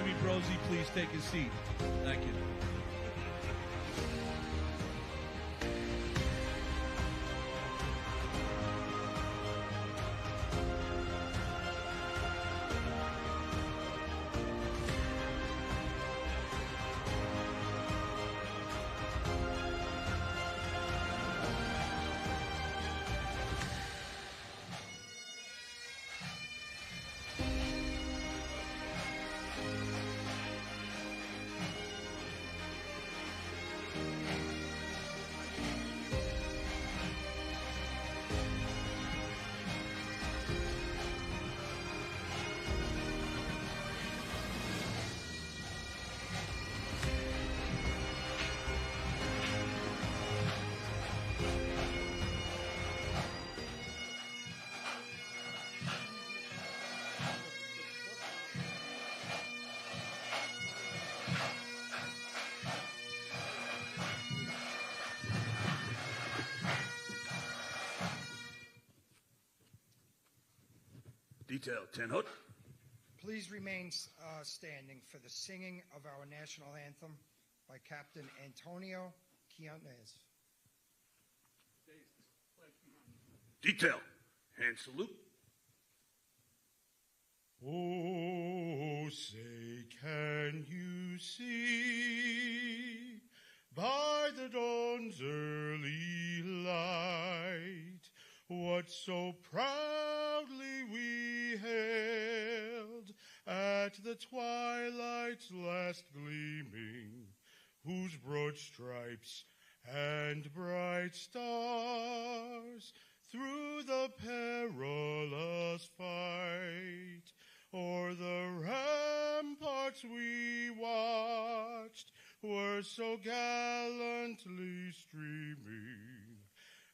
Jimmy Brosey please take his seat? Thank you. Detail 10 Hood. Please remain standing for the singing of our national anthem by Captain Antonio Quiñones. Detail, hand salute. Oh, say, can you see by the dawn's early light what so proudly we hailed at the twilight's last gleaming, whose broad stripes and bright stars through the perilous fight o'er the ramparts we watched were so gallantly streaming,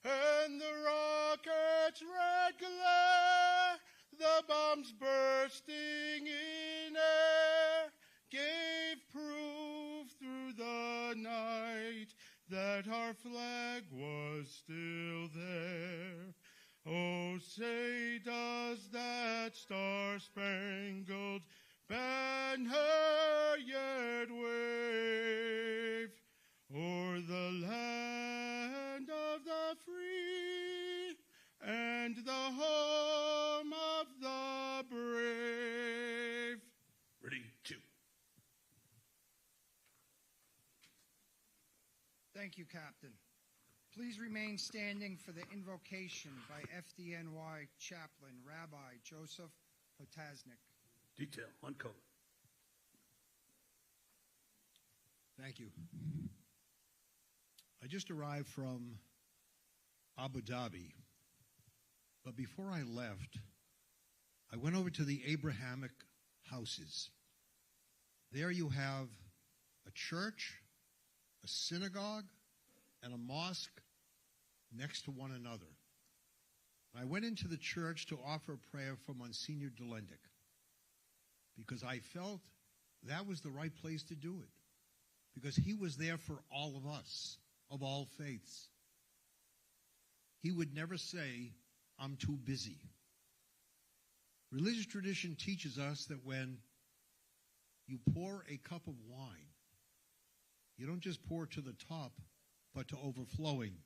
and the rocket's red glare, the bombs bursting in air, gave proof through the night that our flag was still there. Oh, say, does that star-spangled banner yet wave o'er the land of the free and the home of the brave? Ready, 2. Thank you, Captain. Please remain standing for the invocation by FDNY Chaplain Rabbi Joseph Potasnik. Detail, uncovered. Thank you. I just arrived from Abu Dhabi, but before I left, I went over to the Abrahamic houses. There you have a church, a synagogue, and a mosque next to one another. I went into the church to offer a prayer for Monsignor Delendick because I felt that was the right place to do it, because he was there for all of us, of all faiths. He would never say, "I'm too busy." Religious tradition teaches us that when you pour a cup of wine, you don't just pour to the top, but to overflowing.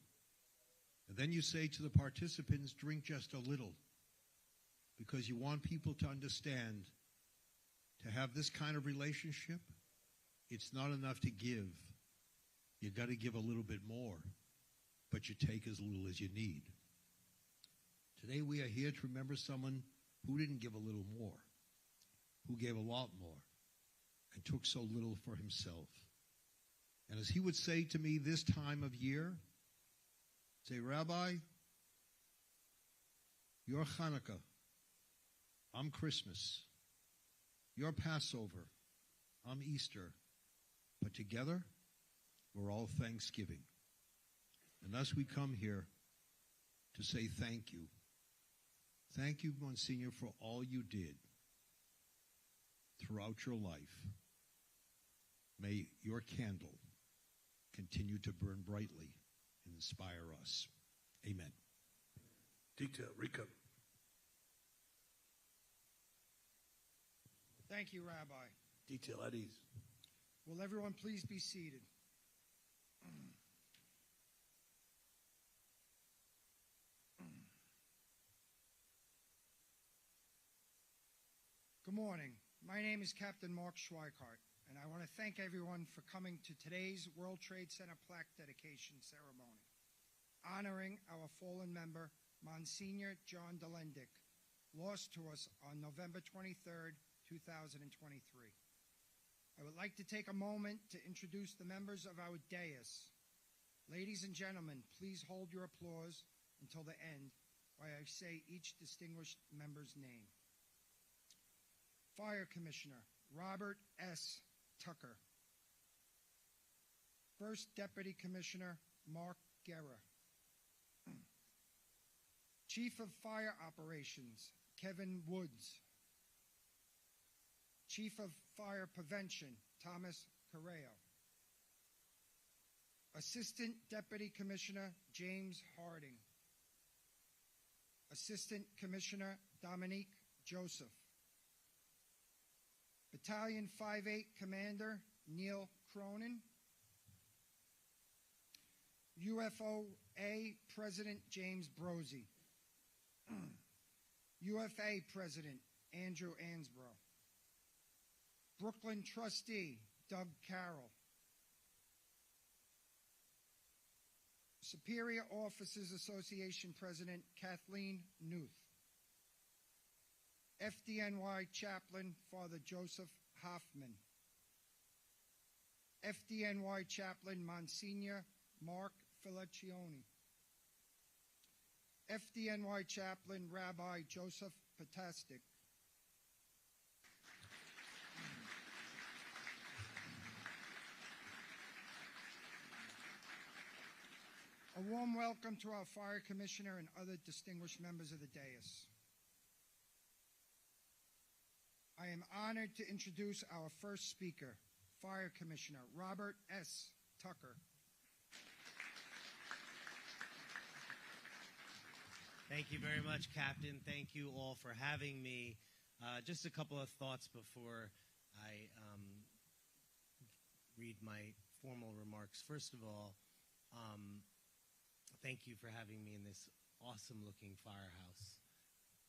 And then you say to the participants, drink just a little, because you want people to understand, to have this kind of relationship, it's not enough to give. You got to give a little bit more, but you take as little as you need. Today we are here to remember someone who didn't give a little more, who gave a lot more, and took so little for himself. And as he would say to me this time of year, say, "Rabbi, you're Hanukkah, I'm Christmas. You're Passover, I'm Easter. But together, we're all Thanksgiving." And thus we come here to say thank you. Thank you, Monsignor, for all you did throughout your life. May your candle continue to burn brightly and inspire us. Amen. Detail, recover. Thank you, Rabbi. Detail at ease. Will everyone please be seated? Good morning. My name is Captain Mark Schweikart, and I want to thank everyone for coming to today's World Trade Center plaque dedication ceremony, honoring our fallen member, Monsignor John Delendick, lost to us on November 23rd, 2023. I would like to take a moment to introduce the members of our dais. Ladies and gentlemen, please hold your applause until the end while I say each distinguished member's name. Fire Commissioner Robert S. Tucker. First Deputy Commissioner Mark Guerra. Chief of Fire Operations Kevin Woods. Chief of Fire Prevention Thomas Correo. Assistant Deputy Commissioner James Harding. Assistant Commissioner Dominique Joseph. Battalion 5-8 Commander Neil Cronin. UFOA President James Brosey. UFA President Andrew Ansbro. Brooklyn Trustee Doug Carroll. Superior Officers Association President Kathleen Newth. FDNY Chaplain Father Joseph Hoffman. FDNY Chaplain Monsignor Mark Filaccioni. FDNY Chaplain Rabbi Joseph Potasnik. A warm welcome to our Fire Commissioner and other distinguished members of the dais. I am honored to introduce our first speaker, Fire Commissioner Robert S. Tucker. Thank you very much, Captain. Thank you all for having me. Just a couple of thoughts before I read my formal remarks. First of all, thank you for having me in this awesome-looking firehouse.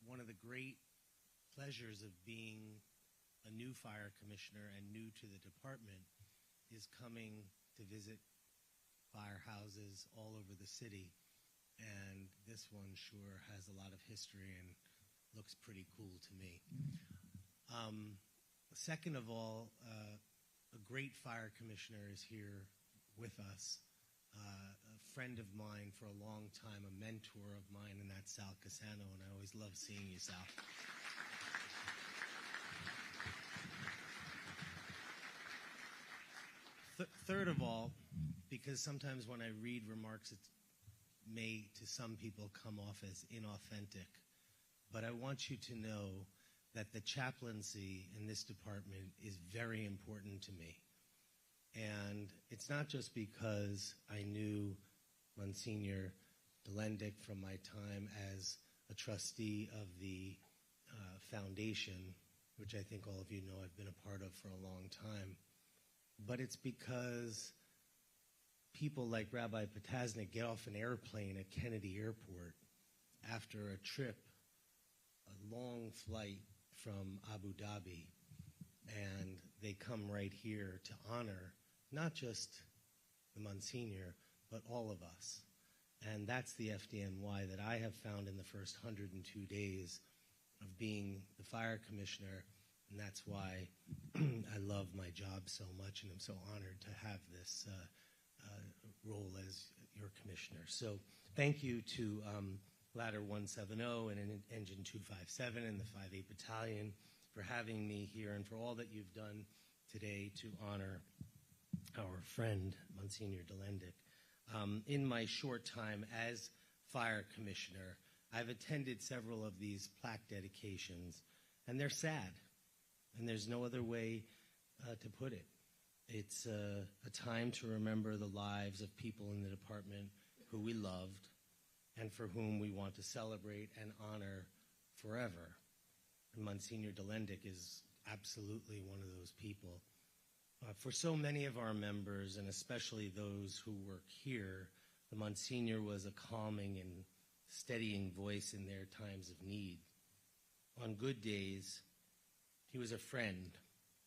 One of the great pleasures of being a new fire commissioner and new to the department is coming to visit firehouses all over the city, and this one sure has a lot of history and looks pretty cool to me. Second of all, a great fire commissioner is here with us, a friend of mine for a long time, a mentor of mine, and that's Sal Casano, and I always love seeing you, Sal. Third of all, because sometimes when I read remarks, it may to some people come off as inauthentic, but I want you to know that the chaplaincy in this department is very important to me. And it's not just because I knew Monsignor Delendick from my time as a trustee of the foundation, which I think all of you know I've been a part of for a long time, but it's because people like Rabbi Potasnik get off an airplane at Kennedy Airport after a trip, a long flight from Abu Dhabi, and they come right here to honor not just the Monsignor, but all of us. And that's the FDNY that I have found in the first 102 days of being the fire commissioner, and that's why I love my job so much, and I'm so honored to have this role as your commissioner. So thank you to Ladder 170 and Engine 257 and the 5-8 Battalion for having me here and for all that you've done today to honor our friend, Monsignor Delendick. In my short time as fire commissioner, I've attended several of these plaque dedications, and they're sad, and there's no other way to put it. It's a time to remember the lives of people in the department who we loved and for whom we want to celebrate and honor forever. And Monsignor Delendick is absolutely one of those people. For so many of our members, and especially those who work here, the Monsignor was a calming and steadying voice in their times of need. On good days, he was a friend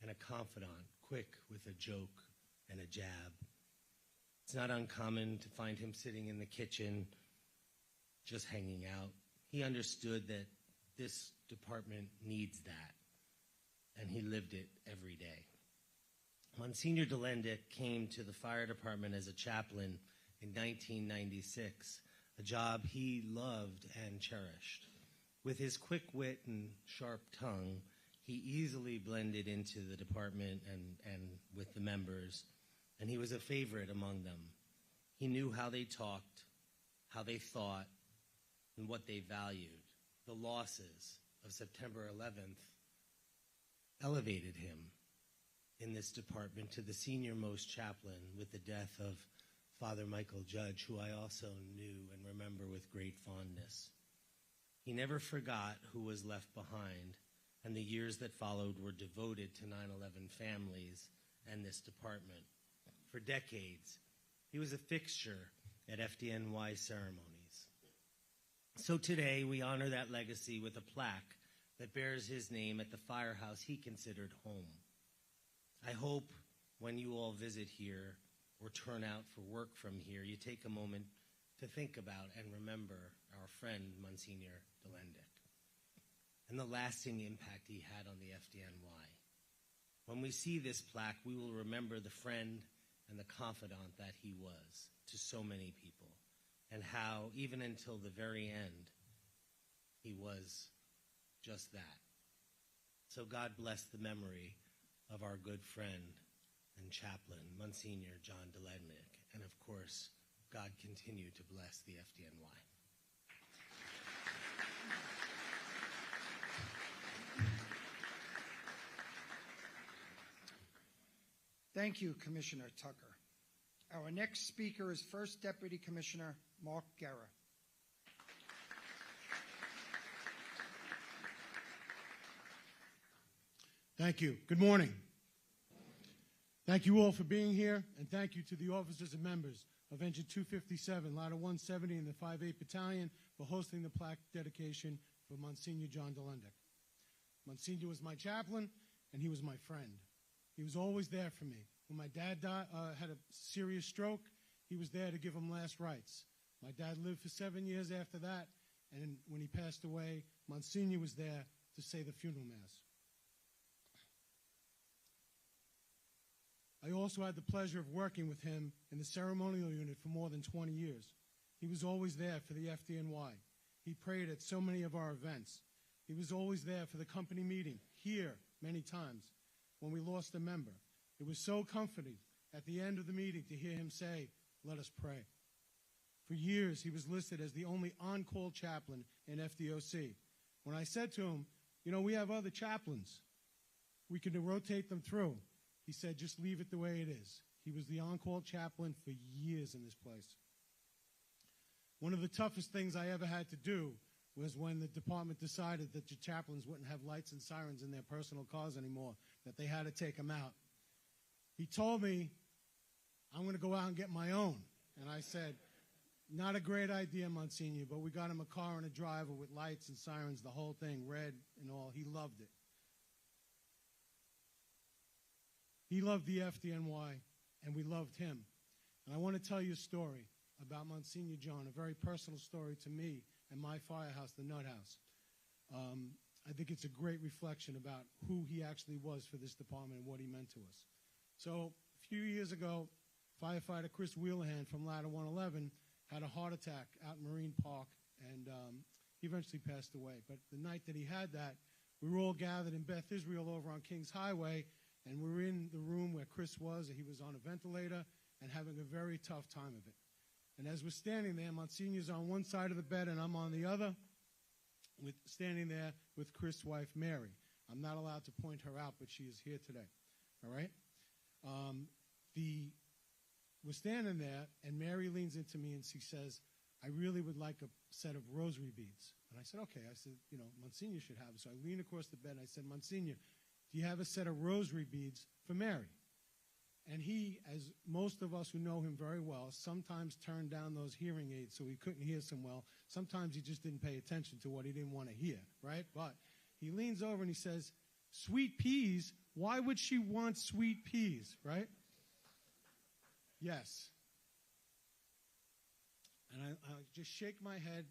and a confidant, quick with a joke and a jab. It's not uncommon to find him sitting in the kitchen, just hanging out. He understood that this department needs that, and he lived it every day. Monsignor Delendick came to the fire department as a chaplain in 1996, a job he loved and cherished. With his quick wit and sharp tongue, he easily blended into the department and with the members, and he was a favorite among them. He knew how they talked, how they thought, and what they valued. The losses of September 11th elevated him in this department to the senior-most chaplain with the death of Father Michael Judge, who I also knew and remember with great fondness. He never forgot who was left behind, and the years that followed were devoted to 9/11 families and this department. For decades, he was a fixture at FDNY ceremonies. So today, we honor that legacy with a plaque that bears his name at the firehouse he considered home. I hope when you all visit here or turn out for work from here, you take a moment to think about and remember our friend, Monsignor Delendick, and the lasting impact he had on the FDNY. When we see this plaque, we will remember the friend and the confidant that he was to so many people, and how, even until the very end, he was just that. So God bless the memory of our good friend and chaplain, Monsignor John Delendick, and of course, God continue to bless the FDNY. Thank you, Commissioner Tucker. Our next speaker is First Deputy Commissioner Mark Guerra. Thank you. Good morning. Thank you all for being here, and thank you to the officers and members of Engine 257, Ladder 170, and the 5/8 Battalion for hosting the plaque dedication for Monsignor John Delendick. Monsignor was my chaplain, and he was my friend. He was always there for me. When my dad had a serious stroke, he was there to give him last rites. My dad lived for 7 years after that, and when he passed away, Monsignor was there to say the funeral mass. I also had the pleasure of working with him in the ceremonial unit for more than 20 years. He was always there for the FDNY. He prayed at so many of our events. He was always there for the company meeting, here many times, when we lost a member. It was so comforting at the end of the meeting to hear him say, "Let us pray." For years, he was listed as the only on-call chaplain in FDOC. When I said to him, we have other chaplains. We can rotate them through. He said, just leave it the way it is. He was the on-call chaplain for years in this place. One of the toughest things I ever had to do was when the department decided that the chaplains wouldn't have lights and sirens in their personal cars anymore, that they had to take them out. He told me, I'm going to go out and get my own. And I said, not a great idea, Monsignor, but we got him a car and a driver with lights and sirens, the whole thing, red and all. He loved it. He loved the FDNY, and we loved him. And I want to tell you a story about Monsignor John, a very personal story to me and my firehouse, the Nut House. I think it's a great reflection about who he actually was for this department and what he meant to us. So a few years ago, firefighter Chris Wheelahan from Ladder 111 had a heart attack out in Marine Park, and he eventually passed away. But the night that he had that, we were all gathered in Beth Israel over on Kings Highway, and we were in the room where Chris was. He was on a ventilator and having a very tough time of it. And as we're standing there, Monsignor's on one side of the bed and I'm on the other, standing there with Chris' wife, Mary. I'm not allowed to point her out, but she is here today. All right? We're standing there, and Mary leans into me and she says, I really would like a set of rosary beads. And I said, okay. I said, Monsignor should have it. So I leaned across the bed and I said, Monsignor, do you have a set of rosary beads for Mary? And he, as most of us who know him very well, sometimes turned down those hearing aids so he couldn't hear so well. Sometimes he just didn't pay attention to what he didn't want to hear, right? But he leans over and he says, sweet peas? Why would she want sweet peas, right? Yes. And I just shake my head.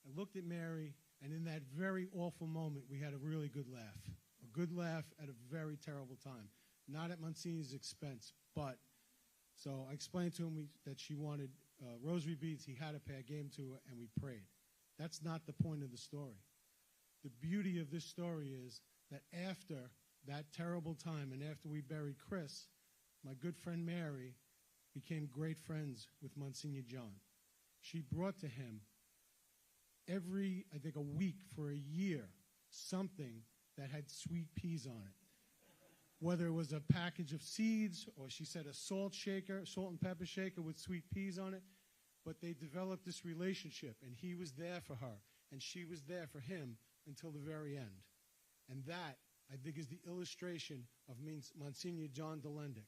I looked at Mary, and in that very awful moment, we had a really good laugh. A good laugh at a very terrible time. Not at Monsignor's expense, but so I explained to him that she wanted rosary beads. He had a pair, gave them to her, and we prayed. That's not the point of the story. The beauty of this story is that after that terrible time and after we buried Chris, my good friend Mary became great friends with Monsignor John. She brought to him every, I think, a week for a year, something that had sweet peas on it. Whether it was a package of seeds or she said a salt and pepper shaker with sweet peas on it. But they developed this relationship, and he was there for her, and she was there for him until the very end. And that, I think, is the illustration of Monsignor John Delendick.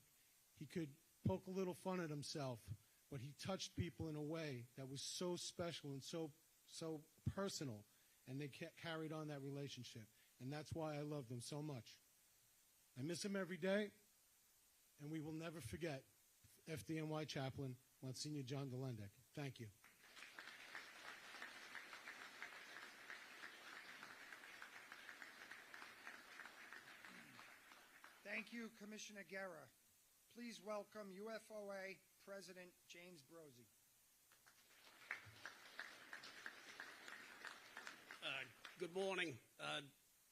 He could poke a little fun at himself, but he touched people in a way that was so special and so personal, and they carried on that relationship. And that's why I love them so much. I miss him every day, and we will never forget FDNY Chaplain, Monsignor John Delendick. Thank you. Thank you, Commissioner Guerra. Please welcome UFOA President James Brozzi. Good morning.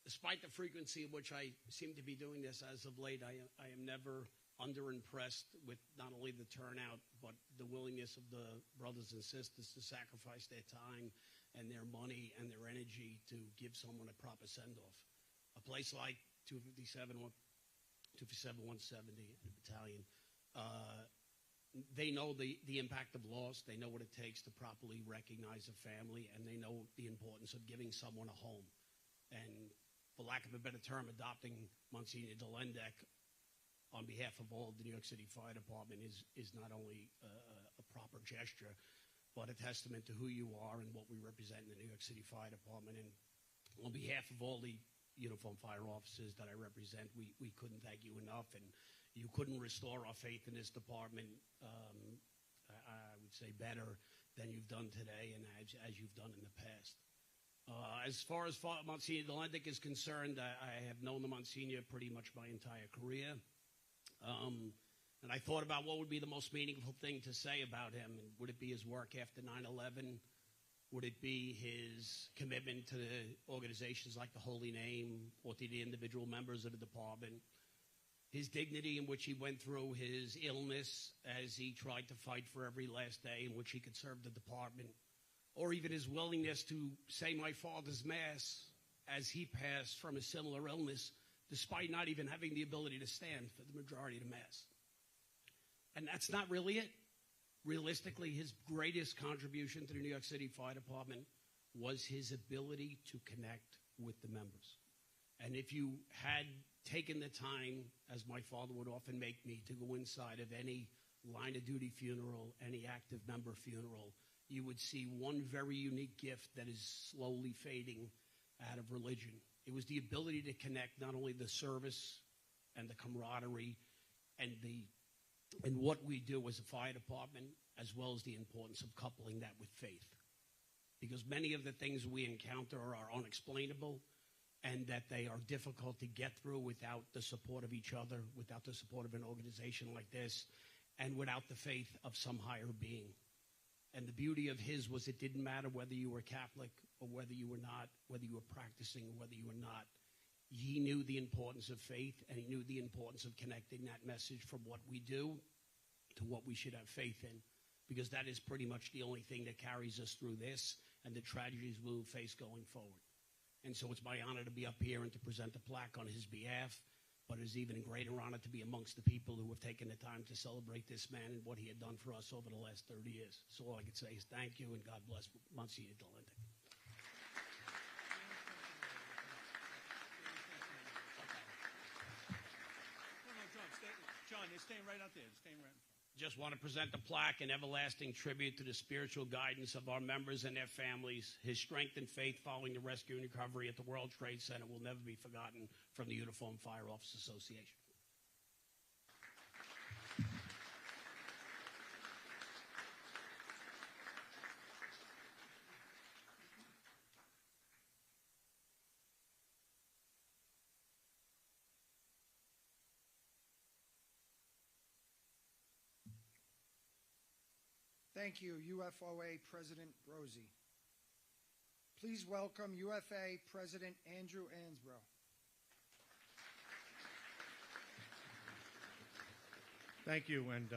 Despite the frequency in which I seem to be doing this as of late, I am never underimpressed with not only the turnout, but the willingness of the brothers and sisters to sacrifice their time and their money and their energy to give someone a proper send-off. A place like 257, 170 battalion, they know the impact of loss. They know what it takes to properly recognize a family, and they know the importance of giving someone a home. And for lack of a better term, adopting Monsignor Delendick on behalf of all of the New York City Fire Department is not only a proper gesture, but a testament to who you are and what we represent in the New York City Fire Department. And on behalf of all the uniformed fire officers that I represent, we couldn't thank you enough, and you couldn't restore our faith in this department, I would say, better than you've done today and as you've done in the past. As far as Monsignor Delendick is concerned, I have known the Monsignor pretty much my entire career. And I thought about what would be the most meaningful thing to say about him. And would it be his work after 9/11? Would it be his commitment to the organizations like the Holy Name or to the individual members of the department? His dignity in which he went through his illness as he tried to fight for every last day in which he could serve the department? Or even his willingness to say my father's mass as he passed from a similar illness, despite not even having the ability to stand for the majority of the mass. And that's not really it. Realistically, his greatest contribution to the New York City Fire Department was his ability to connect with the members. And if you had taken the time, as my father would often make me, to go inside of any line of duty funeral, any active member funeral, you would see one very unique gift that is slowly fading out of religion. It was the ability to connect not only the service and the camaraderie and what we do as a fire department, as well as the importance of coupling that with faith. Because many of the things we encounter are unexplainable, and that they are difficult to get through without the support of each other, without the support of an organization like this, and without the faith of some higher being. And the beauty of his was it didn't matter whether you were Catholic or whether you were not, whether you were practicing or whether you were not. He knew the importance of faith, and he knew the importance of connecting that message from what we do to what we should have faith in, because that is pretty much the only thing that carries us through this and the tragedies we will face going forward. And so it's my honor to be up here and to present a plaque on his behalf, but it is even a greater honor to be amongst the people who have taken the time to celebrate this man and what he had done for us over the last 30 years. So all I can say is thank you, and God bless Monsignor Delendick. on. They're staying right out there. They're staying right in front. Just want to present the plaque, an everlasting tribute to the spiritual guidance of our members and their families. His strength and faith following the rescue and recovery at the World Trade Center will never be forgotten from the Uniformed Fire Officers Association. Thank you, UFOA President Rosie. Please welcome UFA President Andrew Ansbro. Thank you, and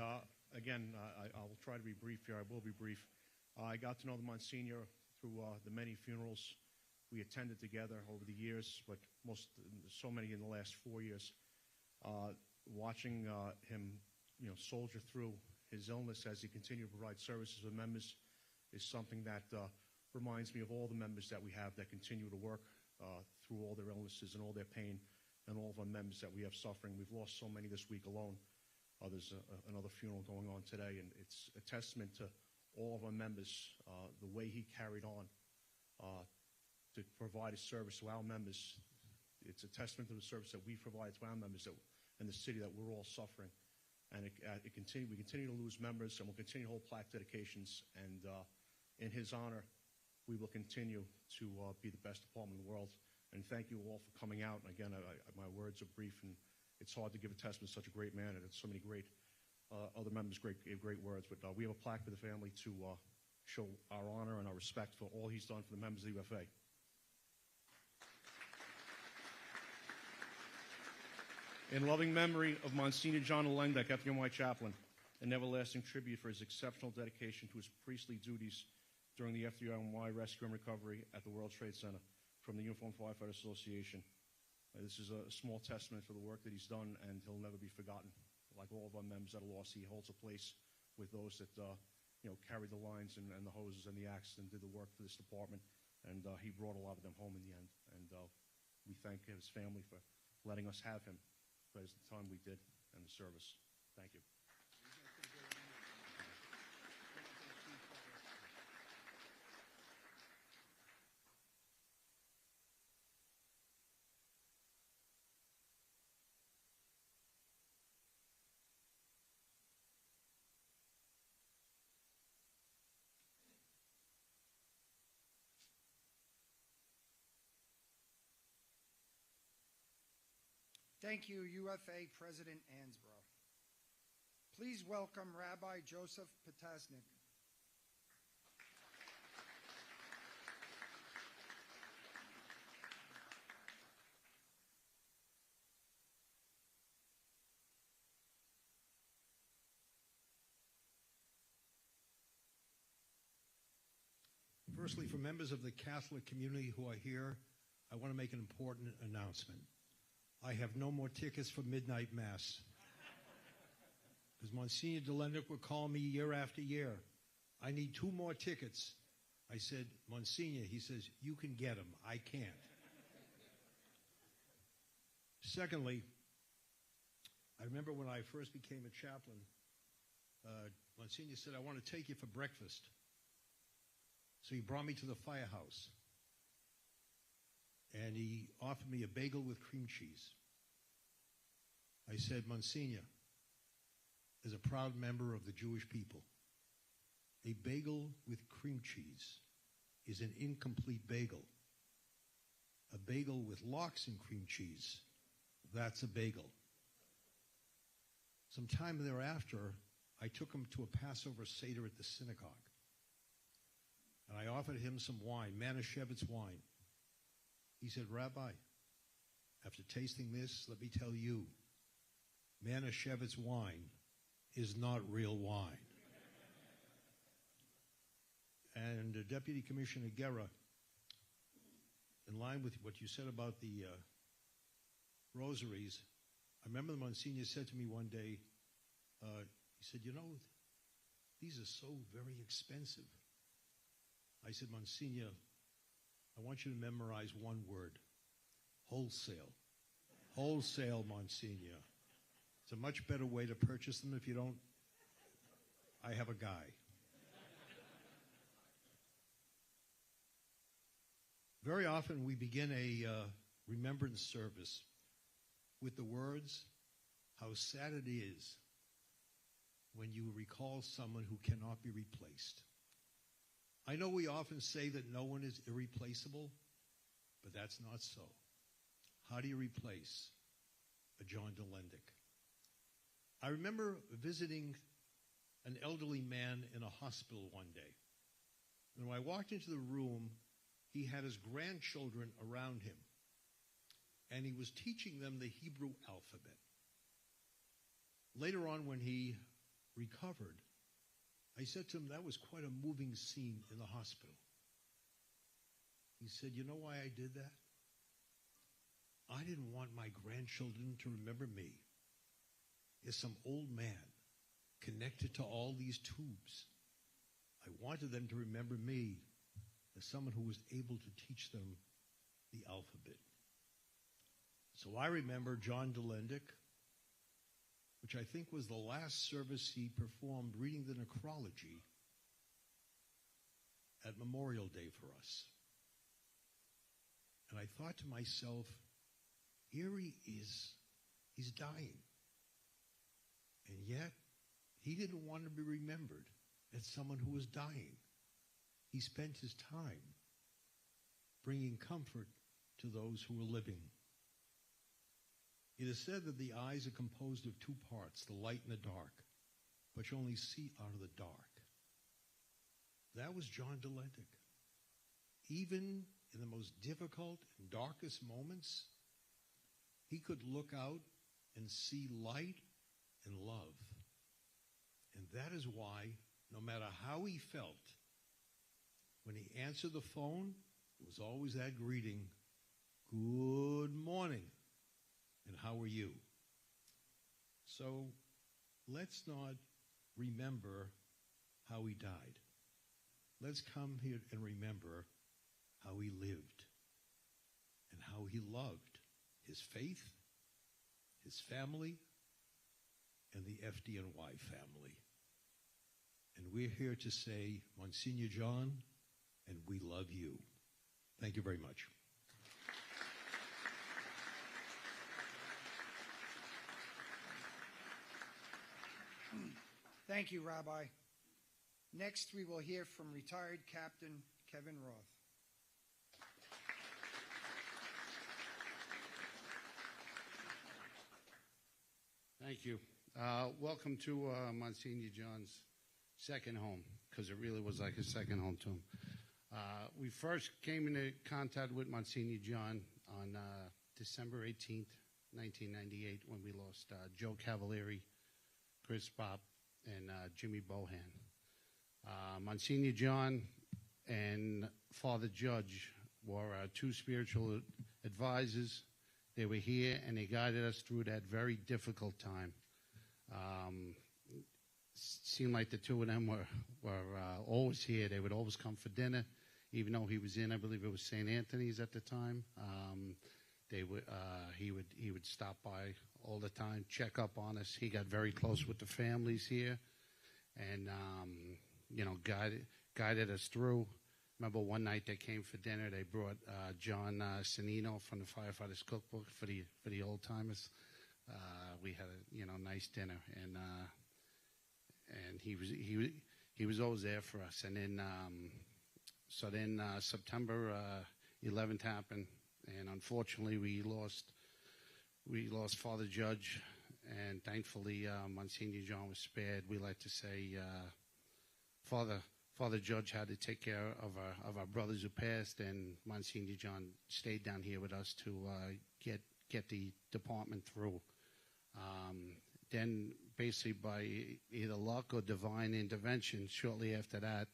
again, I'll try to be brief here. I will be brief. I got to know the Monsignor through the many funerals we attended together over the years, but so many in the last 4 years. Watching him, soldier through his illness as he continued to provide services to members is something that reminds me of all the members that we have that continue to work through all their illnesses and all their pain, and all of our members that we have suffering. We've lost so many this week alone. There's another funeral going on today, and it's a testament to all of our members, the way he carried on to provide a service to our members. It's a testament to the service that we provide to our members in the city that we're all suffering. And we continue to lose members, and we'll continue to hold plaque dedications. And in his honor, we will continue to be the best department in the world. And thank you all for coming out. And again, my words are brief, and it's hard to give a testament to such a great man, and so many great other members gave great words. But we have a plaque for the family to show our honor and our respect for all he's done for the members of the UFA. In loving memory of Monsignor John E, FDNY Chaplain, an everlasting tribute for his exceptional dedication to his priestly duties during the FDNY rescue and recovery at the World Trade Center from the Uniformed Firefighter Association. This is a small testament for the work that he's done, and he'll never be forgotten. Like all of our members that are lost, he holds a place with those that carried the lines and the hoses and the axe and did the work for this department. And he brought a lot of them home in the end. And we thank his family for letting us have him for the time we did and the service. Thank you. Thank you, UFA President Ansbro. Please welcome Rabbi Joseph Potasnik. Firstly, for members of the Catholic community who are here, I want to make an important announcement. I have no more tickets for midnight mass. Because Monsignor Delendick would call me year after year. I need 2 more tickets. I said, Monsignor, he says, you can get them. I can't. Secondly, I remember when I first became a chaplain, Monsignor said, I want to take you for breakfast. So he brought me to the firehouse. And he offered me a bagel with cream cheese. I said, Monsignor, as a proud member of the Jewish people, a bagel with cream cheese is an incomplete bagel. A bagel with lox and cream cheese, that's a bagel. Some time thereafter, I took him to a Passover Seder at the synagogue. And I offered him some wine, Manischewitz wine. He said, Rabbi, after tasting this, let me tell you, Manischewitz wine is not real wine. And Deputy Commissioner Guerra, in line with what you said about the rosaries, I remember the Monsignor said to me one day, he said, these are so very expensive. I said, Monsignor, I want you to memorize one word, wholesale. Wholesale, Monsignor. It's a much better way to purchase them if you don't. I have a guy. Very often we begin a remembrance service with the words, how sad it is when you recall someone who cannot be replaced. I know we often say that no one is irreplaceable, but that's not so. How do you replace a John Delendick? I remember visiting an elderly man in a hospital one day. And when I walked into the room, he had his grandchildren around him, and he was teaching them the Hebrew alphabet. Later on, when he recovered, I said to him, that was quite a moving scene in the hospital. He said, you know why I did that? I didn't want my grandchildren to remember me as some old man connected to all these tubes. I wanted them to remember me as someone who was able to teach them the alphabet. So I remember John Delendick, which I think was the last service he performed reading the necrology at Memorial Day for us. And I thought to myself, here he is, he's dying. And yet, he didn't want to be remembered as someone who was dying. He spent his time bringing comfort to those who were living. It is said that the eyes are composed of two parts, the light and the dark, but you only see out of the dark. That was John Delendick. Even in the most difficult and darkest moments, he could look out and see light and love. And that is why, no matter how he felt, when he answered the phone, it was always that greeting, good morning, and how are you? So let's not remember how he died. Let's come here and remember how he lived and how he loved his faith, his family, and the FDNY family. And we're here to say, Monsignor John, and we love you. Thank you very much. Thank you, Rabbi. Next, we will hear from retired Captain Kevin Roth. Thank you. Welcome to Monsignor John's second home, because it really was like his second home to him. We first came into contact with Monsignor John on December 18th, 1998, when we lost Joe Cavalieri, Chris Bopp, and Jimmy Bohan. Monsignor John and Father Judge were our two spiritual advisors. They were here, and they guided us through that very difficult time. Seemed like the two of them were always here. They would always come for dinner, even though he was in, I believe it was St. Anthony's at the time. He would stop by all the time, check up on us. He got very close with the families here, and guided us through. Remember one night they came for dinner. They brought John Sanino from the Firefighters Cookbook for the old timers. We had a nice dinner, and he was always there for us. And then September 11th happened, and unfortunately we lost Father Judge, and thankfully Monsignor John was spared. We like to say Father Judge had to take care of our brothers who passed, and Monsignor John stayed down here with us to get the department through. Then, basically by either luck or divine intervention, shortly after that,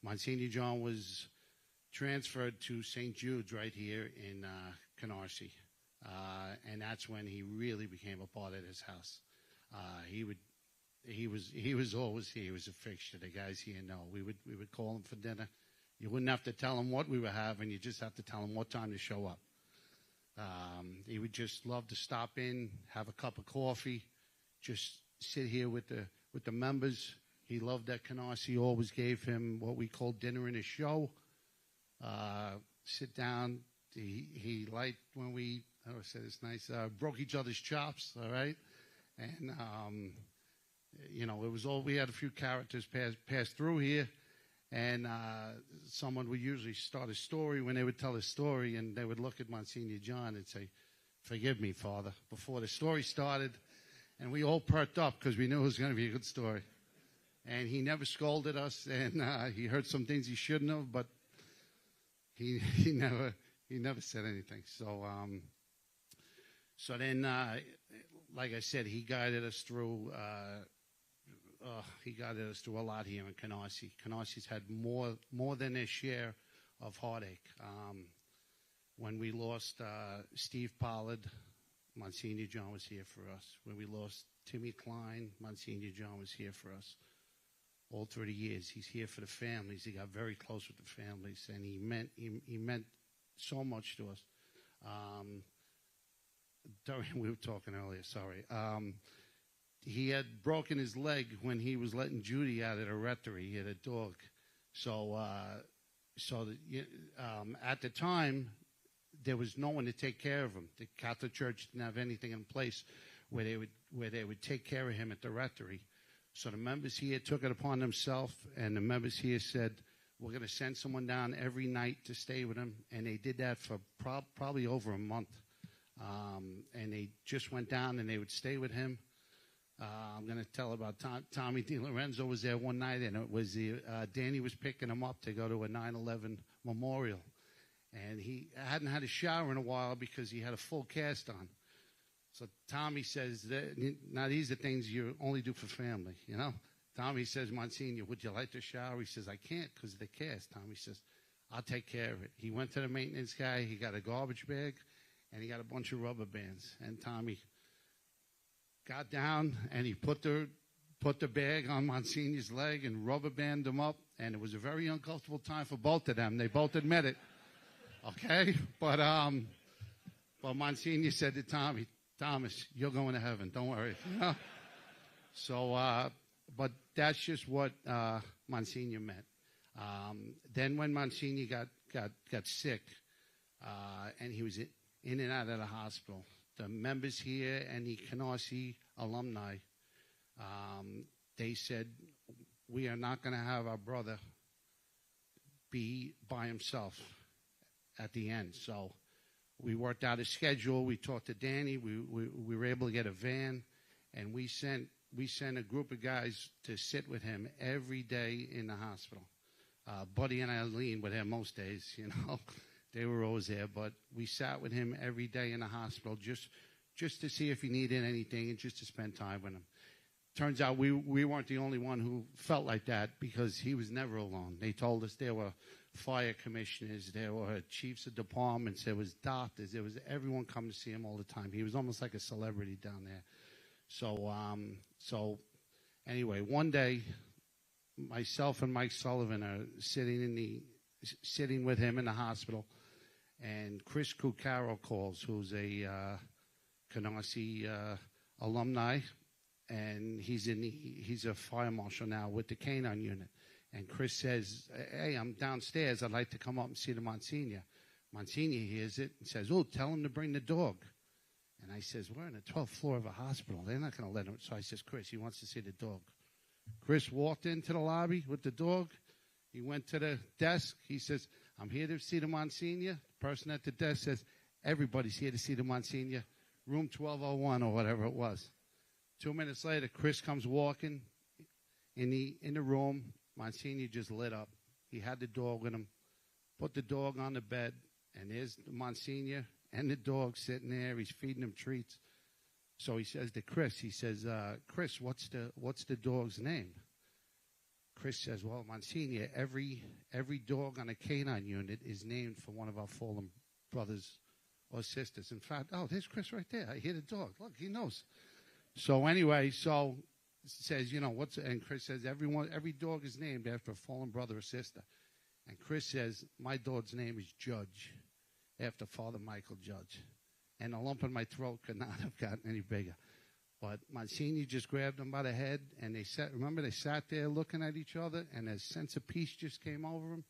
Monsignor John was transferred to St. Jude's right here in Canarsie, and that's when he really became a part of this house. He was always here. He was a fixture. The guys here know. We would call him for dinner. You wouldn't have to tell him what we were having. You just have to tell him what time to show up. He would just love to stop in, have a cup of coffee, just sit here with the members. He loved that Canarsie always gave him what we call dinner and a show. Sit down. He liked when we, I would say this nice, broke each other's chops, all right? And, it was all, we had a few characters pass through here, and someone would usually start a story when they would tell a story, and they would look at Monsignor John and say, "Forgive me, Father," before the story started. And we all perked up because we knew it was going to be a good story. And he never scolded us, and he heard some things he shouldn't have, but he never said anything. So then, like I said, he guided us through. He guided us through a lot here in Canarsie. Canarsi's had more than their share of heartache. When we lost Steve Pollard, Monsignor John was here for us. When we lost Timmy Klein, Monsignor John was here for us. All 30 years, he's here for the families. He got very close with the families, and he meant so much to us. We were talking earlier, sorry. He had broken his leg when he was letting Judy out at a rectory. He had a dog. So at the time, there was no one to take care of him. The Catholic Church didn't have anything in place where they would take care of him at the rectory. So the members here took it upon themselves, and the members here said, "We're going to send someone down every night to stay with him." And they did that for probably over a month. And they just went down and they would stay with him. I'm going to tell about Tommy DiLorenzo was there one night, and it was Danny was picking him up to go to a 9/11 memorial. And he hadn't had a shower in a while because he had a full cast on. So Tommy says, now these are things you only do for family, you know. Tommy says, "Monsignor, would you like to shower?" He says, "I can't because of the cast." Tommy says, "I'll take care of it." He went to the maintenance guy. He got a garbage bag, and he got a bunch of rubber bands. And Tommy got down, and he put the bag on Monsignor's leg and rubber banded him up. And it was a very uncomfortable time for both of them. They both admit it. Okay? But Monsignor said to Tommy, "Thomas, you're going to heaven. Don't worry." You know? So, but that's just what Monsignor meant. Then when Monsignor got sick, and he was in and out of the hospital, the members here and the Canarsie alumni, they said, "We are not going to have our brother be by himself at the end." So we worked out a schedule. We talked to Danny. We were able to get a van, and we sent a group of guys to sit with him every day in the hospital. Buddy and Eileen were there most days, you know. They were always there, but we sat with him every day in the hospital just to see if he needed anything and just to spend time with him. Turns out we weren't the only one who felt like that, because he was never alone. They told us there were fire commissioners, there were chiefs of departments, there was doctors, there was everyone coming to see him all the time. He was almost like a celebrity down there. So anyway, one day, myself and Mike Sullivan are sitting with him in the hospital, and Chris Cucaro calls, who's a Canarsie alumni, and he's a fire marshal now with the canine unit. And Chris says, "Hey, I'm downstairs. I'd like to come up and see the Monsignor." Monsignor hears it and says, "Oh, tell him to bring the dog." And I says, "We're on the 12th floor of a hospital. They're not going to let him." So I says, "Chris, he wants to see the dog." Chris walked into the lobby with the dog. He went to the desk. He says, "I'm here to see the Monsignor." The person at the desk says, "Everybody's here to see the Monsignor. Room 1201 or whatever it was." 2 minutes later, Chris comes walking in the room. Monsignor just lit up. He had the dog with him, put the dog on the bed, and there's the Monsignor and the dog sitting there. He's feeding him treats. So he says to Chris, he says, "Chris, what's the dog's name?" Chris says, "Well, Monsignor, every dog on a canine unit is named for one of our fallen brothers or sisters. In fact, oh, there's Chris right there. I hear the dog. Look, he knows." So anyway, so says, and Chris says, every dog is named after a fallen brother or sister. And Chris says, "My dog's name is Judge, after Father Michael Judge." And a lump in my throat could not have gotten any bigger. But Monsignor just grabbed them by the head, and they sat there looking at each other, and a sense of peace just came over them.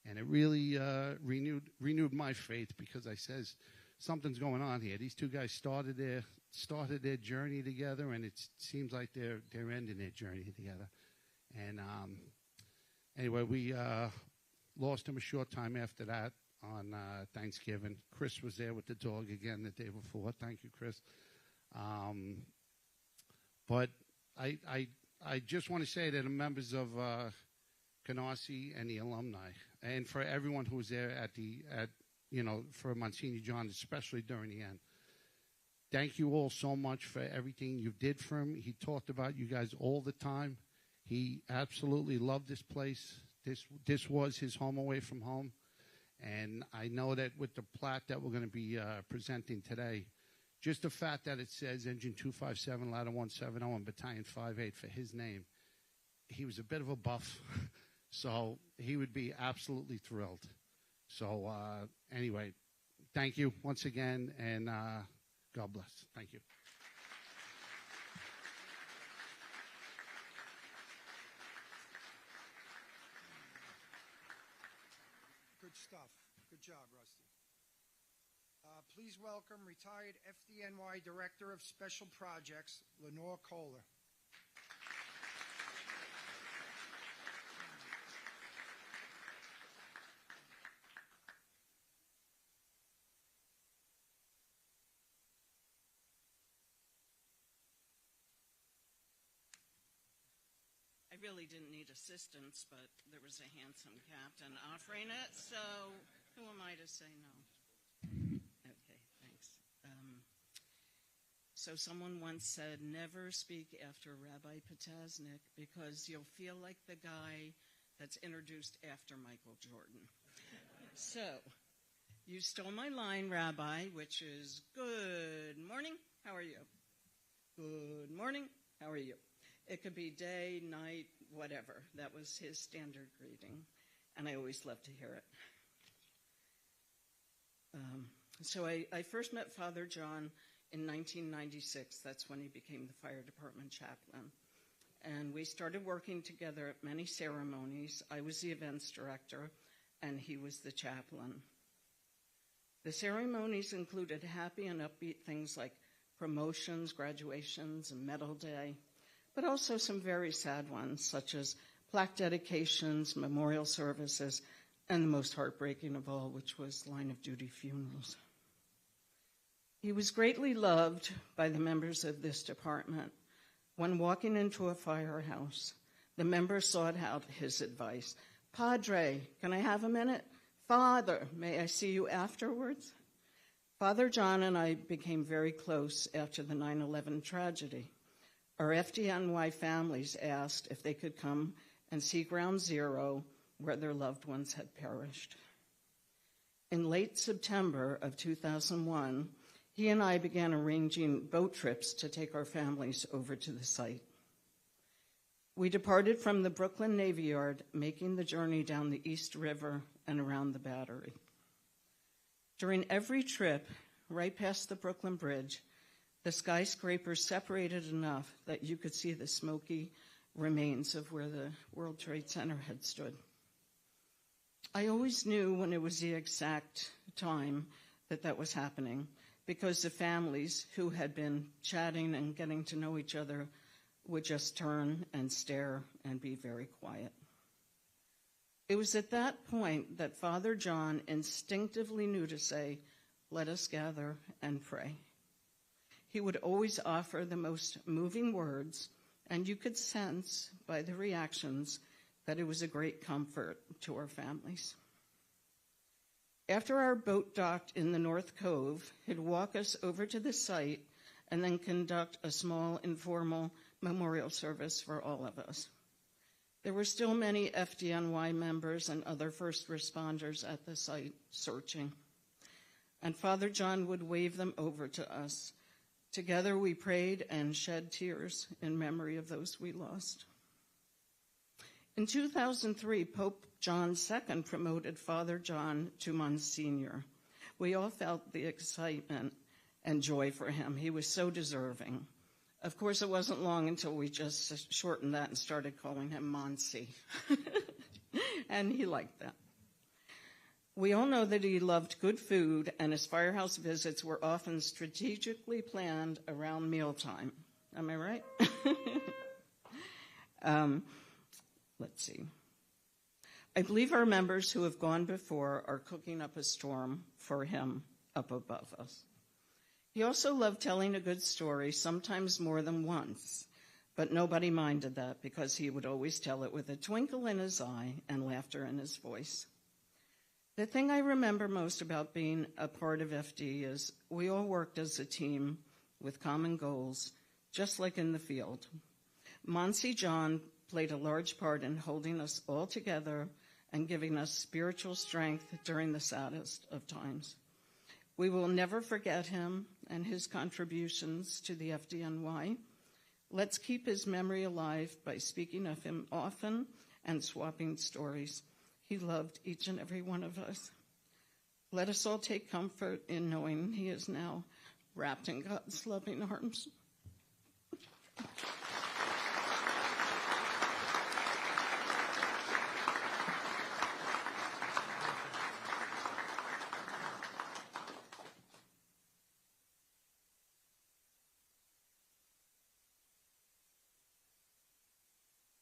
And it really renewed my faith, because I says, something's going on here. These two guys started their journey together, and it seems like they're ending their journey together. And anyway, we lost him a short time after that on Thanksgiving. Chris was there with the dog again the day before. Thank you, Chris. But I just want to say to the members of Canarsie and the alumni, and for everyone who was there for Monsignor John, especially during the end, thank you all so much for everything you did for him. He talked about you guys all the time. He absolutely loved this place. This was his home away from home. And I know that with the plaque that we're going to be presenting today, just the fact that it says Engine 257, Ladder 170, and Battalion 58 for his name, he was a bit of a buff, so he would be absolutely thrilled. So anyway, thank you once again, and God bless. Thank you. Good stuff. Good job, Rusty. Please welcome retired FDNY Director of Special Projects, Lenore Kohler. I really didn't need assistance, but there was a handsome captain offering it, so who am I to say no? Okay, thanks. So someone once said, never speak after Rabbi Potasnik, because you'll feel like the guy that's introduced after Michael Jordan. So, you stole my line, Rabbi, which is, good morning, how are you? Good morning, how are you? It could be day, night, whatever. That was his standard greeting, and I always love to hear it. So I first met Father John in 1996. That's when he became the fire department chaplain. And we started working together at many ceremonies. I was the events director, and he was the chaplain. The ceremonies included happy and upbeat things like promotions, graduations, and medal day, but also some very sad ones, such as plaque dedications, memorial services, and the most heartbreaking of all, which was line of duty funerals. He was greatly loved by the members of this department. When walking into a firehouse, the members sought out his advice. Padre, can I have a minute? Father, may I see you afterwards? Father John and I became very close after the 9/11 tragedy. Our FDNY families asked if they could come and see Ground Zero, where their loved ones had perished. In late September of 2001, he and I began arranging boat trips to take our families over to the site. We departed from the Brooklyn Navy Yard, making the journey down the East River and around the Battery. During every trip, right past the Brooklyn Bridge, the skyscrapers separated enough that you could see the smoky remains of where the World Trade Center had stood. I always knew when it was the exact time that was happening, because the families who had been chatting and getting to know each other would just turn and stare and be very quiet. It was at that point that Father John instinctively knew to say, "Let us gather and pray." He would always offer the most moving words, and you could sense by the reactions that it was a great comfort to our families. After our boat docked in the North Cove, he'd walk us over to the site and then conduct a small informal memorial service for all of us. There were still many FDNY members and other first responders at the site searching, and Father John would wave them over to us. Together we prayed and shed tears in memory of those we lost. In 2003, Pope John II promoted Father John to Monsignor. We all felt the excitement and joy for him. He was so deserving. Of course, it wasn't long until we just shortened that and started calling him Monsi. And he liked that. We all know that he loved good food, and his firehouse visits were often strategically planned around mealtime. Am I right? Let's see. I believe our members who have gone before are cooking up a storm for him up above us. He also loved telling a good story, sometimes more than once, but nobody minded that because he would always tell it with a twinkle in his eye and laughter in his voice. The thing I remember most about being a part of FD is we all worked as a team with common goals, just like in the field. Monsignor John played a large part in holding us all together and giving us spiritual strength during the saddest of times. We will never forget him and his contributions to the FDNY. Let's keep his memory alive by speaking of him often and swapping stories. He loved each and every one of us. Let us all take comfort in knowing he is now wrapped in God's loving arms.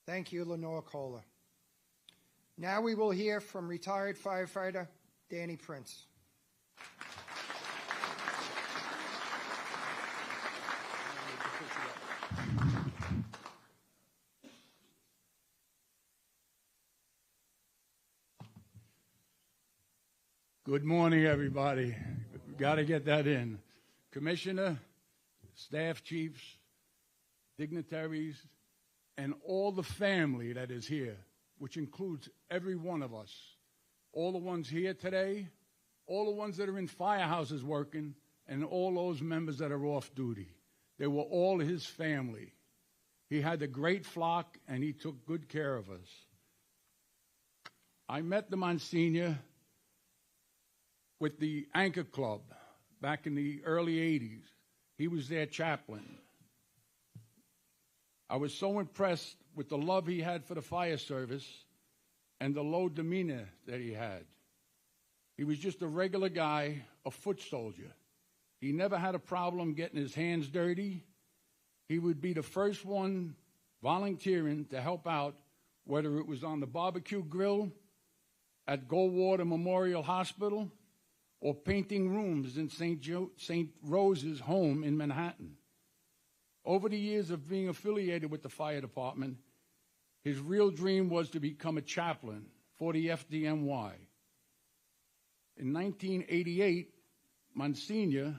Thank you, Lenore Kohler. Now we will hear from retired firefighter Danny Prince. Good morning, everybody. Got to get that in. Commissioner, staff chiefs, dignitaries, and all the family that is here, which includes every one of us. All the ones here today, all the ones that are in firehouses working, and all those members that are off duty. They were all his family. He had a great flock, and he took good care of us. I met the Monsignor with the Anchor Club back in the early 80s. He was their chaplain. I was so impressed with the love he had for the fire service and the low demeanor that he had. He was just a regular guy, a foot soldier. He never had a problem getting his hands dirty. He would be the first one volunteering to help out, whether it was on the barbecue grill at Goldwater Memorial Hospital or painting rooms in St. Rose's home in Manhattan. Over the years of being affiliated with the fire department, his real dream was to become a chaplain for the FDNY. In 1988, Monsignor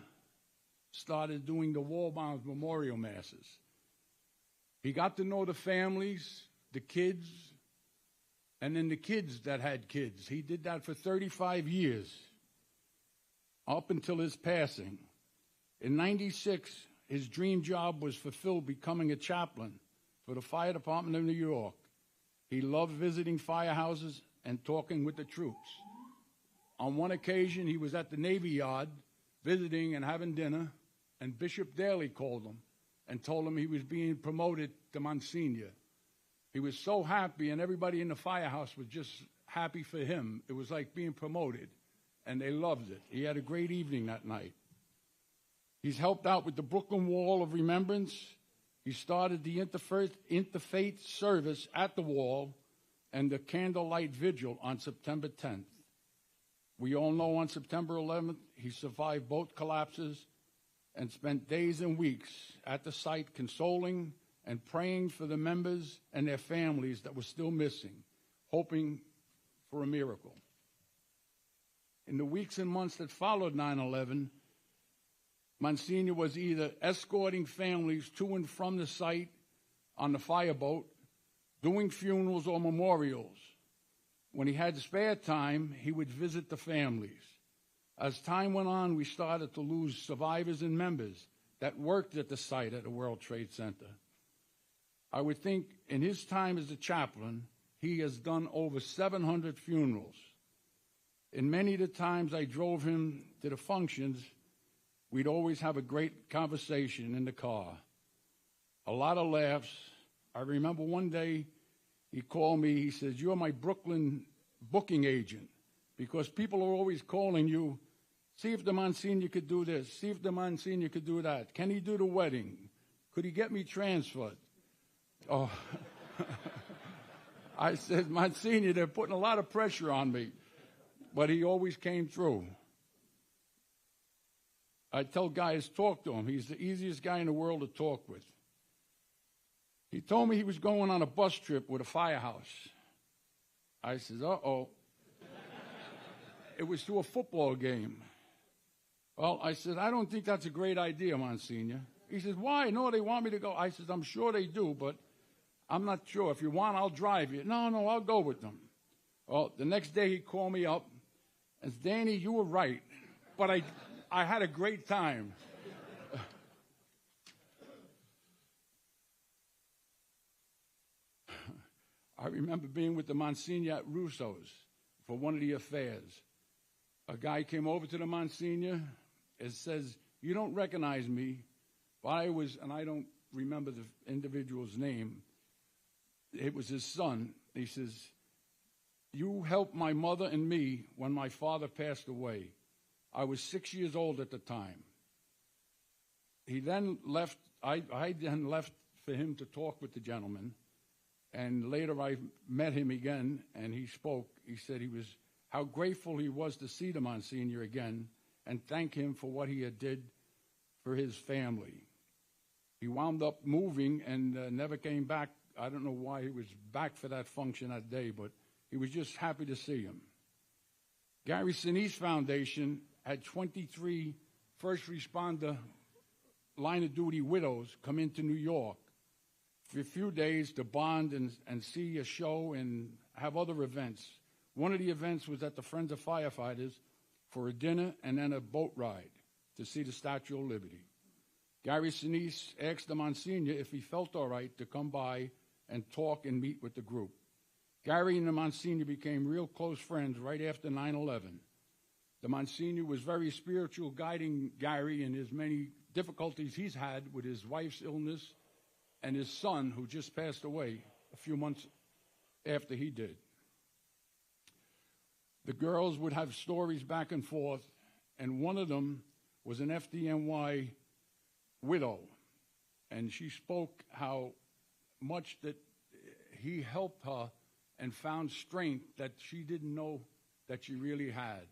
started doing the wall-bound memorial masses. He got to know the families, the kids, and then the kids that had kids. He did that for 35 years, up until his passing. In 96, his dream job was fulfilled, becoming a chaplain for the fire department of New York. He loved visiting firehouses and talking with the troops. On one occasion, he was at the Navy Yard visiting and having dinner, and Bishop Daly called him and told him he was being promoted to Monsignor. He was so happy, and everybody in the firehouse was just happy for him. It was like being promoted, and they loved it. He had a great evening that night. He's helped out with the Brooklyn Wall of Remembrance. He started the interfaith service at the wall and the candlelight vigil on September 10th. We all know on September 11th, he survived both collapses and spent days and weeks at the site consoling and praying for the members and their families that were still missing, hoping for a miracle. In the weeks and months that followed 9/11, Monsignor was either escorting families to and from the site on the fireboat, doing funerals or memorials. When he had spare time, he would visit the families. As time went on, we started to lose survivors and members that worked at the site at the World Trade Center. I would think in his time as a chaplain, he has done over 700 funerals. In many of the times I drove him to the functions, we'd always have a great conversation in the car. a lot of laughs. I remember one day he called me. He says, "You're my Brooklyn booking agent," because people are always calling you, see if the Monsignor could do this, see if the Monsignor could do that. Can he do the wedding? Could he get me transferred? Oh, I said, "Monsignor, they're putting a lot of pressure on me." But he always came through. I tell guys, talk to him. He's the easiest guy in the world to talk with. He told me he was going on a bus trip with a firehouse. I said, uh-oh. It was to a football game. Well, I said, "I don't think that's a great idea, Monsignor." He says, "Why? No, they want me to go." I said, "I'm sure they do, but I'm not sure. If you want, I'll drive you." No, I'll go with them. Well, the next day he called me up and said, "Danny, you were right, but I had a great time." I remember being with the Monsignor at Russo's for one of the affairs. A guy came over to the Monsignor and says, "You don't recognize me, but I was," and I don't remember the individual's name. It was his son. He says, "You helped my mother and me when my father passed away. I was 6 years old at the time." He then left. I then left for him to talk with the gentleman. And later I met him again, and he spoke. He said how grateful he was to see the Monsignor again and thank him for what he had did for his family. He wound up moving and never came back. I don't know why he was back for that function that day, but he was just happy to see him. Gary Sinise Foundation had 23 first responder line of duty widows come into New York for a few days to bond and see a show and have other events. One of the events was at the Friends of Firefighters for a dinner and then a boat ride to see the Statue of Liberty. Gary Sinise asked the Monsignor if he felt all right to come by and talk and meet with the group. Gary and the Monsignor became real close friends right after 9/11. The Monsignor was very spiritual, guiding Gary in his many difficulties he's had with his wife's illness and his son, who just passed away a few months after he did. The girls would have stories back and forth, and one of them was an FDNY widow, and she spoke how much that he helped her and found strength that she didn't know that she really had.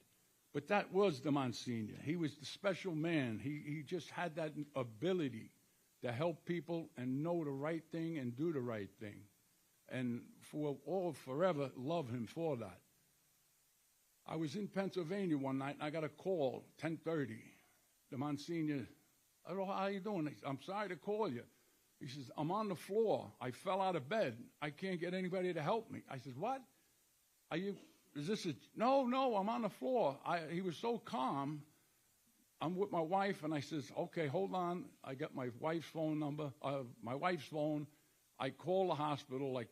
But that was the Monsignor. He was the special man. He just had that ability to help people and know the right thing and do the right thing. And forever love him for that. I was in Pennsylvania one night, and I got a call, 10:30. The Monsignor, I don't know, "How you doing?" He said, "I'm sorry to call you." He says, "I'm on the floor. I fell out of bed. I can't get anybody to help me." I said, "What? Is this a..." No, I'm on the floor. He was so calm. I'm with my wife, and I says, "Okay, hold on." I got my wife's phone number, my wife's phone. I call the hospital,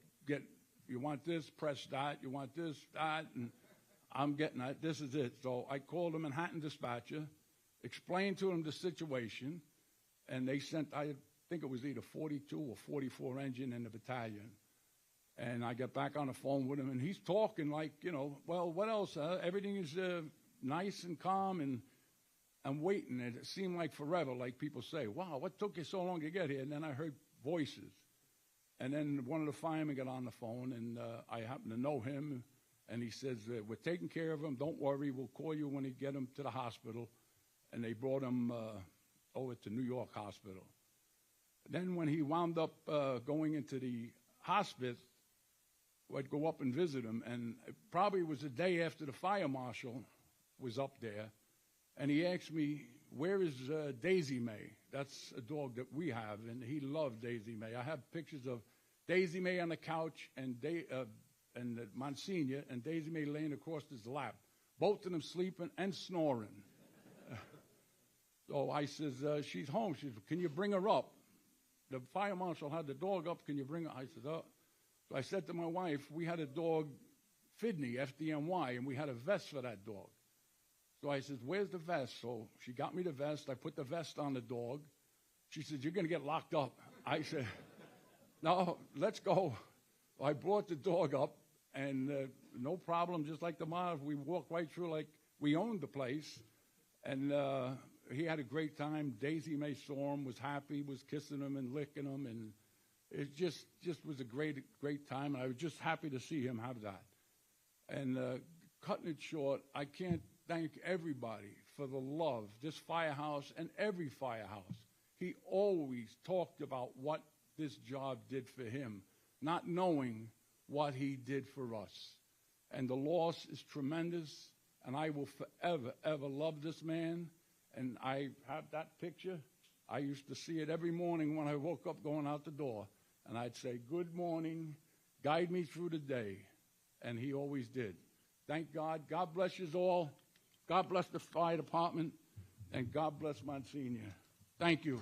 "You want this, press that. You want this, that." And I'm getting that. This is it. So I called the Manhattan dispatcher, explained to him the situation, and they sent, I think it was either 42 or 44 engine in the battalion. And I got back on the phone with him, and he's talking "Well, what else? Everything is nice and calm, and I'm waiting." And it seemed like forever, like people say, "Wow, what took you so long to get here?" And then I heard voices. And then one of the firemen got on the phone, and I happen to know him. And he says, "We're taking care of him. Don't worry. We'll call you when we get him to the hospital." And they brought him over to New York Hospital. Then when he wound up going into the hospice, I'd go up and visit him. And it probably was the day after the fire marshal was up there. And he asked me, "Where is Daisy May?" That's a dog that we have, and he loved Daisy May. I have pictures of Daisy May on the couch and the Monsignor and Daisy May laying across his lap, both of them sleeping and snoring. So I says, "She's home." She says, "Can you bring her up?" The fire marshal had the dog up. "Can you bring her?" I said, "Oh." So I said to my wife, we had a dog, Fidney, FDNY, and we had a vest for that dog. So I said, "Where's the vest?" So she got me the vest. I put the vest on the dog. She said, "You're going to get locked up." I said, no, let's go. I brought the dog up, and no problem, just like the mom. We walked right through like we owned the place. And he had a great time. Daisy May saw him, was happy, was kissing him and licking him. And it just was a great time. And I was just happy to see him have that. And cutting it short, I can't thank everybody for the love, this firehouse and every firehouse. He always talked about what this job did for him, not knowing what he did for us. And the loss is tremendous, and I will forever, ever love this man. And I have that picture. I used to see it every morning when I woke up going out the door. And I'd say, good morning, guide me through the day. And he always did. Thank God. God bless you all. God bless the fire department. And God bless Monsignor. Thank you.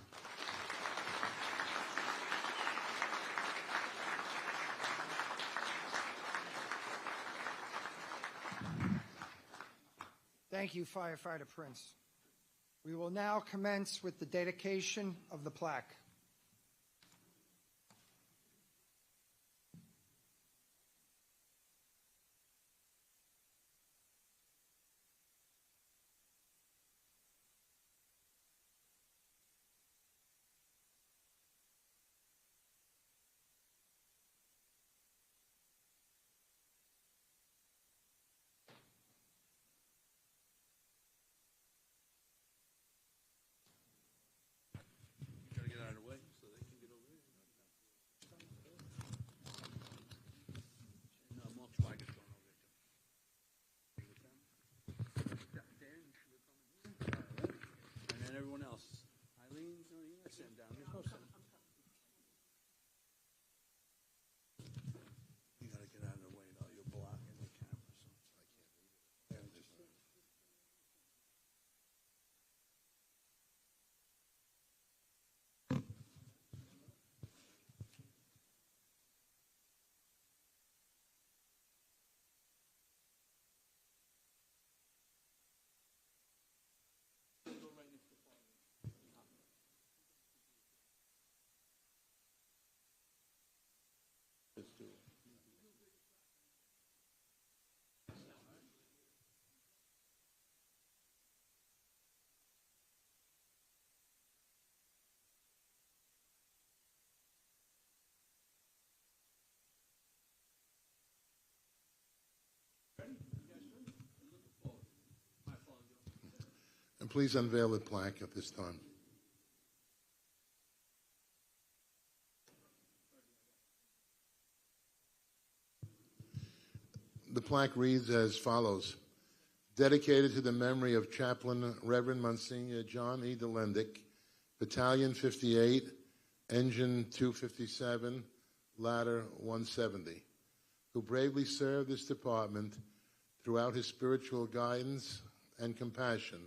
Thank you, Firefighter Prince. We will now commence with the dedication of the plaque. Gotta get out of the way so they can get over there. No, Mark Schweiger's going over there too. Dan, you should have come in here. All right. And then everyone else. Eileen's not here. Sitting down. There's no sitting. You gotta get out of the way though. You're blocking the camera. So I can't read it. And please unveil the plaque at this time. The plaque reads as follows: dedicated to the memory of Chaplain Reverend Monsignor John E. Delendick, Battalion 58, Engine 257, Ladder 170, who bravely served this department throughout his spiritual guidance and compassion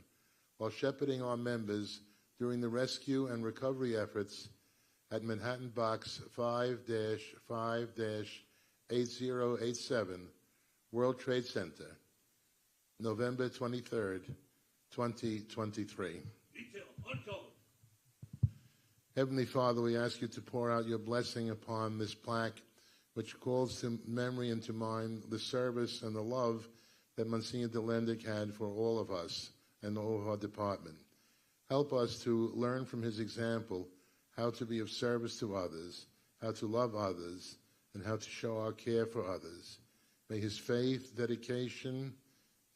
while shepherding our members during the rescue and recovery efforts at Manhattan Box 5-5-8087, World Trade Center, November 23rd, 2023. Detail, uncode. Heavenly Father, we ask you to pour out your blessing upon this plaque, which calls to memory and to mind the service and the love that Monsignor Delendick had for all of us and all of our department. Help us to learn from his example how to be of service to others, how to love others, and how to show our care for others. May his faith, dedication,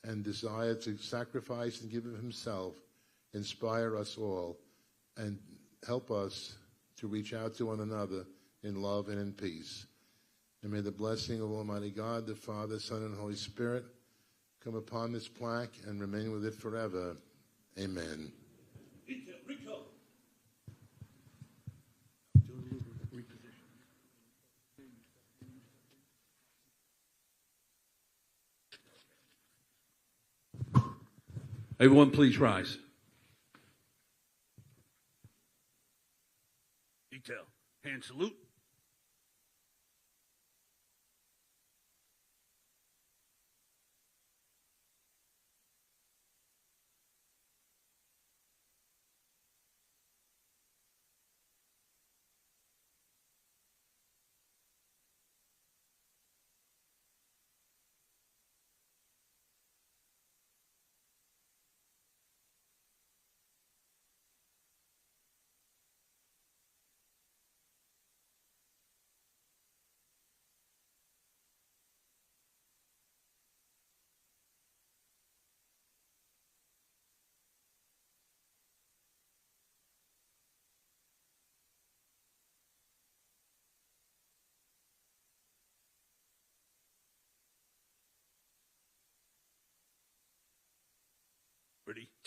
and desire to sacrifice and give of himself inspire us all and help us to reach out to one another in love and in peace. And may the blessing of Almighty God, the Father, Son, and Holy Spirit come upon this plaque and remain with it forever. Amen. Detail, recode. Everyone, please rise. Detail. Hand salute.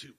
2.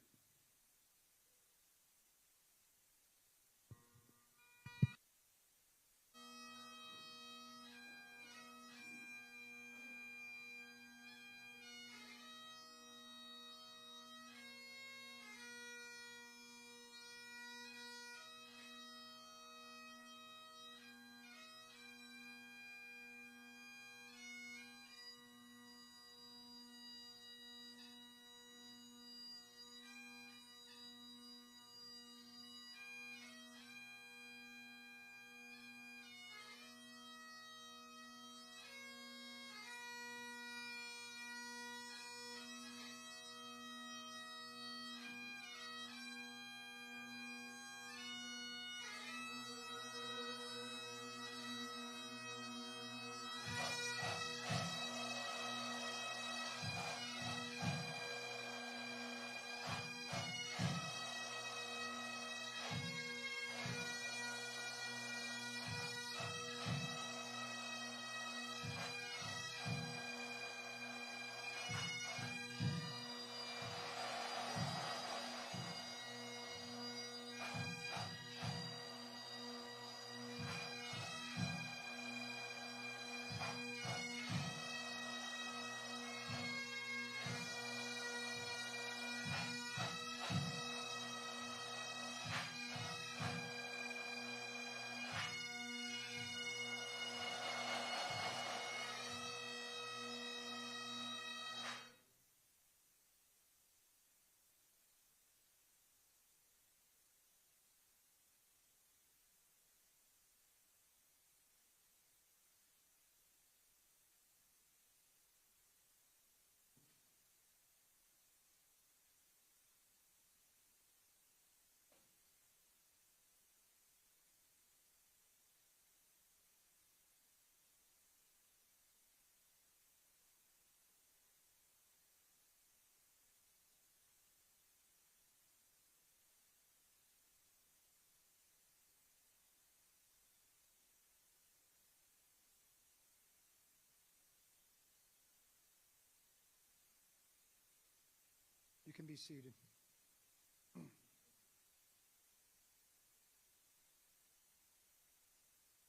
You can be seated.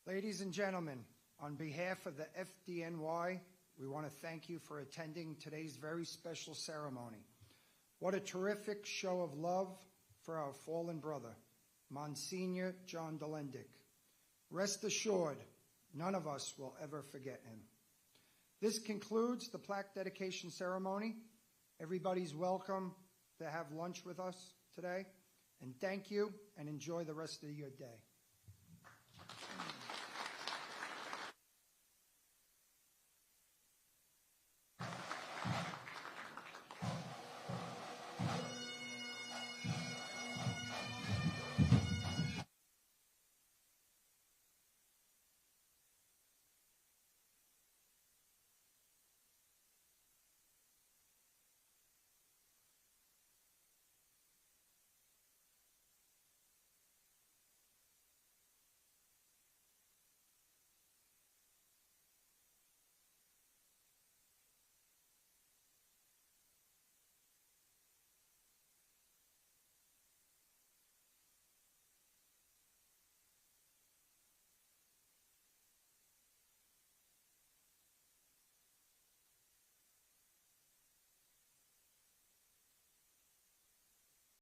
Ladies and gentlemen, on behalf of the FDNY, we want to thank you for attending today's very special ceremony. What a terrific show of love for our fallen brother, Monsignor John Delendick. Rest assured, none of us will ever forget him. This concludes the plaque dedication ceremony. Everybody's welcome to have lunch with us today. And thank you, and enjoy the rest of your day.